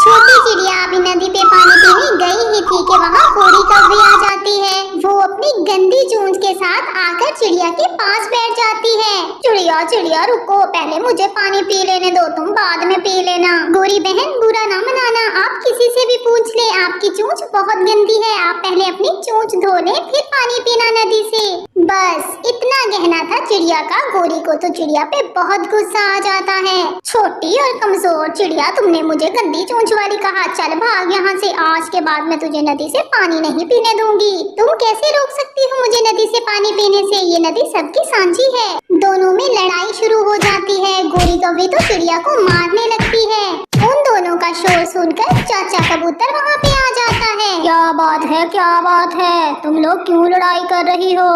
छोटी चिड़िया अभी नदी पे पानी पीने गई ही थी कि वहाँ गोरी कौवी आ जाती है। वो अपनी गंदी चोंच के साथ आकर चिड़िया के पास बैठ जाती है। चिड़िया चिड़िया रुको, पहले मुझे पानी पी लेने दो, तुम बाद में पी लेना। गोरी बहन बुरा ना मनाना, आप किसी से भी पूछ ले, आपकी चोंच बहुत गंदी है, आप पहले अपनी चोंच धो ले फिर पानी पीना नदी से। बस इतना कहना था चिड़िया का। गोरी को तो चिड़िया पे बहुत गुस्सा आ जाता है। छोटी और कमजोर चिड़िया, तुमने मुझे गंदी चोंच वाली कहा, चल भाग यहाँ से, आज के बाद मैं तुझे नदी से पानी नहीं पीने दूंगी। तुम कैसे रोक सकती हो मुझे नदी से पानी पीने से, ये नदी सबकी सांझी है। दोनों में लड़ाई शुरू हो जाती है। गोरी कौवी तो चिड़िया को मारने लगती है। उन दोनों का शोर सुनकर चाचा कबूतर वहाँ पे आ जाता है। क्या बात है, क्या बात है, तुम लोग क्यों लड़ाई कर रही हो?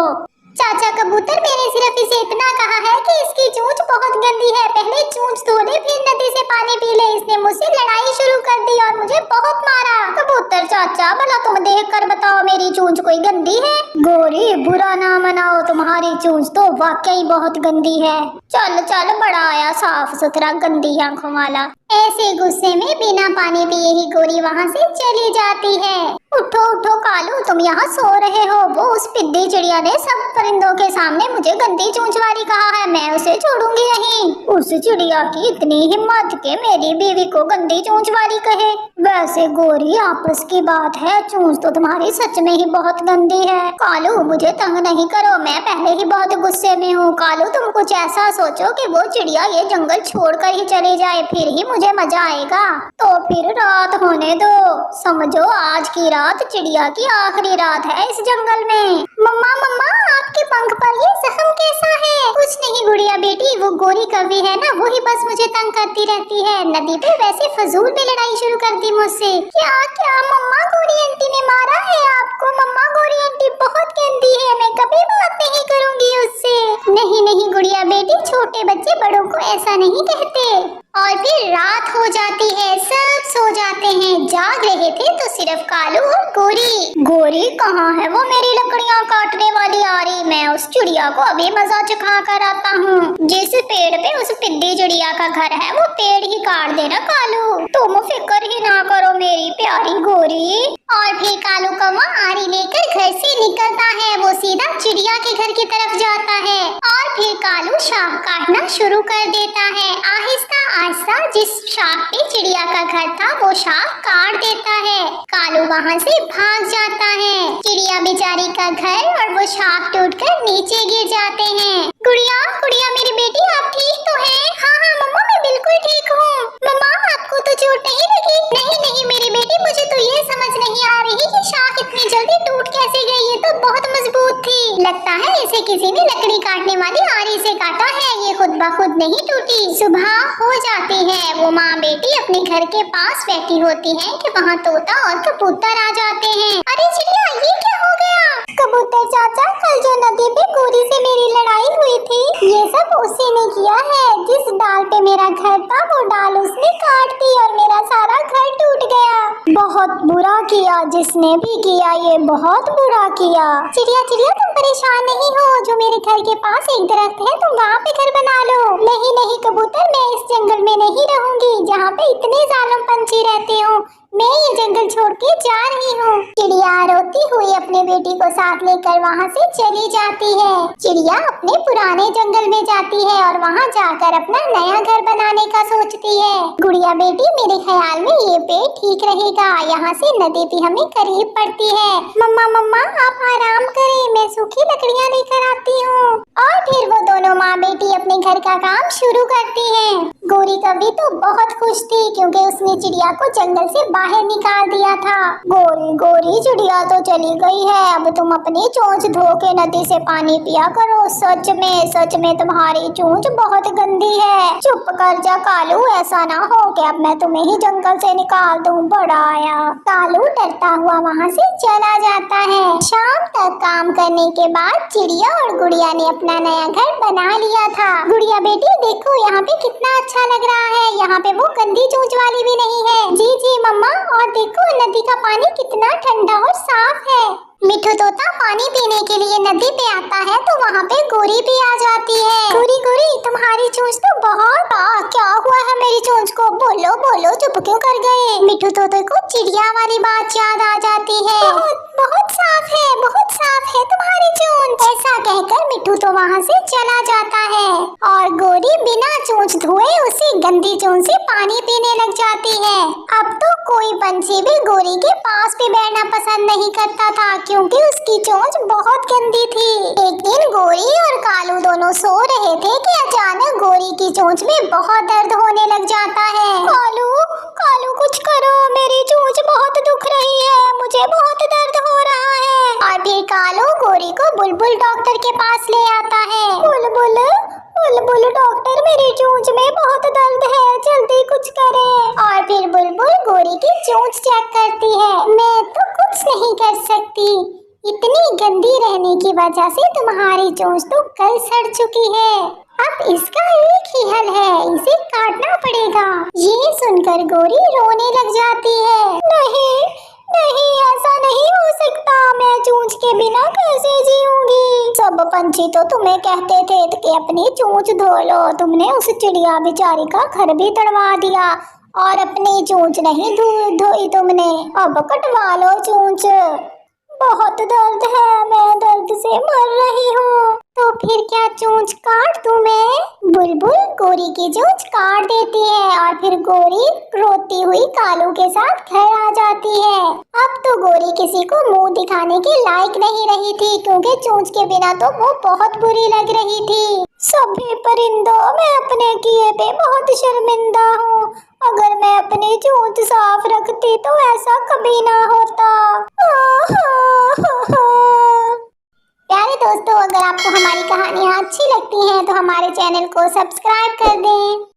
चाचा कबूतर, मैंने सिर्फ इसे इतना कहा है कि इसकी चोंच बहुत गंदी है, पहले चोंच धो ले फिर नदी से पानी पी ले। इसने मुझसे लड़ाई शुरू कर दी और मुझे बहुत मारा। कबूतर चाचा, भला तुम देख कर बताओ मेरी चोंच कोई गंदी है? गोरी बुरा ना मनाओ, तुम्हारी चोंच तो वाकई बहुत गंदी है। चल चल, बड़ा आया साफ सुथरा गंदी आंखों वाला। ऐसे गुस्से में बिना पानी पिए ही गोरी वहाँ से चली जाती है। उठो उठो कालू, तुम यहाँ सो रहे हो? वो उस पिद्दी चिड़िया ने सब परिंदों के सामने मुझे गंदी चोंच वाली कहा है, मैं उसे छोड़ूंगी नहीं। उस चिड़िया की इतनी हिम्मत के मेरी बीवी को गंदी चोंच वाली कहे। वैसे गोरी, आपस की बात है, चोंच तो तुम्हारी सच में ही बहुत गंदी है। कालू मुझे तंग नहीं करो, मैं पहले ही बहुत गुस्से में हूँ। कालू तुम कुछ ऐसा सोचो कि वो चिड़िया ये जंगल छोड़कर ही चली जाए, फिर ही मुझे मजा आएगा। तो फिर रात होने दो, समझो आज की रात चिड़िया की आखिरी रात है इस जंगल में। मम्मा मम्मा, आपके पंख पर ये जख्म कैसा है? कुछ नहीं गुड़िया बेटी, वो गोरी कौवी है ना, वो ही बस मुझे तंग करती रहती है। नदी पे वैसे फजूल में लड़ाई शुरू कर दी मुझसे। क्या क्या मम्मा, गोरी आंटी ने मारा है आपको? मम्मा गोरी आंटी बहुत गंदी है, मैं कभी बात नहीं करूंगी उससे। नहीं नहीं गुड़िया बेटी, छोटे बच्चे बड़ों को ऐसा नहीं कहते। और फिर रात हो जाती है, सब सो जाते हैं। जाग रहे थे तो सिर्फ कालू और गोरी। गोरी कहाँ है वो मेरी लकड़ियाँ काटने वाली आ रही? मैं उस चिड़िया को अभी मजा चखा कर आता हूँ। जिस पेड़ पे उस पिद्दी चिड़िया का घर है वो पेड़ ही काट देना कालू, तुम फिक्र ही ना करो मेरी प्यारी गोरी। और फिर कालू कौवा आरी लेकर घर से निकलता है। वो सीधा चिड़िया के घर की तरफ जाता है और फिर कालू शाख काटना शुरू कर देता है। आहिस्ता आहिस्ता जिस शाख पे चिड़िया का घर था वो शाख काट देता है। कालू वहाँ से भाग जाता है। चिड़िया बेचारी का घर और वो शाख टूटकर नीचे गिर जाते हैं। गुड़िया गुड़िया मेरी बेटी, आप ठीक तो हैं? हाँ हाँ मम्मा, मैं बिल्कुल ठीक हूँ। मम्मा आपको तो चोट नहीं लगी? नहीं नहीं मेरी बेटी, मुझे तो ये समझ नहीं आ रही कि शाख इतनी जल्दी टूट कैसे गई, ये तो बहुत मजबूत थी। लगता है इसे किसी ने लकड़ी काटने वाली आरी से काटा है, ये खुद ब खुद नहीं टूटी। सुबह हो जाती है। वो माँ बेटी अपने घर के पास बैठी होती है कि वहाँ तोता और कबूतर आ जाते हैं। अरे चिड़िया, ये क्या हो गया? कबूतर चाचा, कल जो नदी पे गोरी से मेरी लड़ाई हुई थी, ये सब उसी ने किया है। जिस डाल पे मेरा घर था वो डाल उसने काट दी और मेरा सारा घर टूट गया। बहुत बुरा किया जिसने भी किया, ये बहुत बुरा किया। चिड़िया चिड़िया, तुम परेशान नहीं हो, जो मेरे घर के पास एक दरख्त है, तुम वहाँ पे घर बना लो। नहीं नहीं कबूतर, मैं इस जंगल में नहीं रहूंगी जहाँ पे इतने जालिम पंछी रहते हो। मैं ये जंगल छोड़ के जा रही हूँ। चिड़िया रोती हुई अपने बेटी को साथ लेकर वहाँ से चली जाती है। चिड़िया अपने पुराने जंगल में जाती है और वहाँ जाकर अपना नया घर बनाने का सोचती है। गुड़िया बेटी, मेरे ख्याल में ये पेड़ ठीक रहेगा, यहाँ से नदी भी हमें करीब पड़ती है। मम्मा मम्मा आप आराम करें, मैं सूखी लकड़ियाँ लेकर आती हूँ। और फिर वो दोनों माँ बेटी अपने घर का काम शुरू करती हैं। गोरी कौवी तो बहुत खुश थी क्योंकि उसने चिड़िया को जंगल से बाहर निकाल दिया था। गोरी गोरी, चिड़िया तो चली गई है, अब तुम अपनी चोंच धो के नदी से पानी पिया करो। सच में तुम्हारी चोंच बहुत गंदी है। चुप कर जा कालू, ऐसा ना हो कि अब मैं तुम्हें ही जंगल से निकाल दूं। बड़ा आया। कालू डरता हुआ वहाँ से चला जाता है। शाम तक काम करने के बाद चिड़िया और गुड़िया ने अपना नया घर बना लिया था। गुड़िया बेटी देखो, यहाँ पे कितना अच्छा लग रहा है, यहाँ पे वो गंदी चोंच वाली भी नहीं है। जी जी मम्मा, और देखो नदी का पानी कितना ठंडा और साफ है। मिठू तोता पानी पीने के लिए नदी पे आता है तो वहाँ पे गोरी भी आ जाती है। गोरी गोरी तुम्हारी चोंच तो बहुत क्या हुआ है मेरी चोंच को? बोलो बोलो, चुप क्यों कर गए? मिठू तोते को चिड़िया वाली बात याद आ जाती है। बहुत साफ है तुम्हारी चोंच। ऐसा कहकर मिठू तो वहाँ से चला जाता है और गोरी बिना चोंच धोए उसी गंदी चोंच से पानी पीने लग जाती है। अब तो कोई पंछी भी गोरी के पास भी बैठना पसंद नहीं करता था क्योंकि उसकी चोंच बहुत गंदी थी। एक दिन गोरी और कालू दोनों सो रहे थे कि अचानक गोरी की चोंच में बहुत दर्द होने लग जाता है। कालू कालू कुछ करो, मेरी चोंच बहुत दुख रही है, मुझे बहुत दर्द हो रहा है। और फिर कालू गोरी को बुलबुल डॉक्टर के पास ले आता है। बुलबुल बुलबुल डॉक्टर, मेरी चोंच में बहुत दर्द है, जल्दी कुछ करे। और फिर बुलबुल गोरी की चोंच चेक करती है। मैं तो कुछ नहीं कर सकती, इतनी गंदी रहने की वजह से तुम्हारी चोंच तो कल सड़ चुकी है। अब इसका एक ही हल है, इसे काटना पड़ेगा। ये सुनकर गोरी रोने लग जाती है। नहीं नहीं, ऐसा नहीं हो सकता, मैं चोंच के बिना कैसे जीऊंगी? सब पंछी तो तुम्हें कहते थे कि अपनी चोंच धो लो, तुमने उस चिड़िया बेचारी का घर भी तड़वा दिया और अपनी चोंच नहीं धोई तुमने। अब कटवा लो चोंच। बहुत दर्द है, मैं दर्द से मर रही हूँ। तो फिर क्या चोंच काट दूं मैं? बुलबुल गोरी की चोंच काट देती है और फिर गोरी रोती हुई कालू के साथ घर आ जाती है। अब तो गोरी किसी को मुंह दिखाने के लायक नहीं रही थी क्योंकि चोंच के बिना तो वो बहुत बुरी लग रही थी। सभी परिंदों, मैं अपने किए पे बहुत शर्मिंदा हूँ। अगर मैं अपनी चोंच साफ रखती तो ऐसा कभी ना होता। प्यारे दोस्तों, अगर आपको हमारी कहानियाँ अच्छी लगती हैं तो हमारे चैनल को सब्सक्राइब कर दें।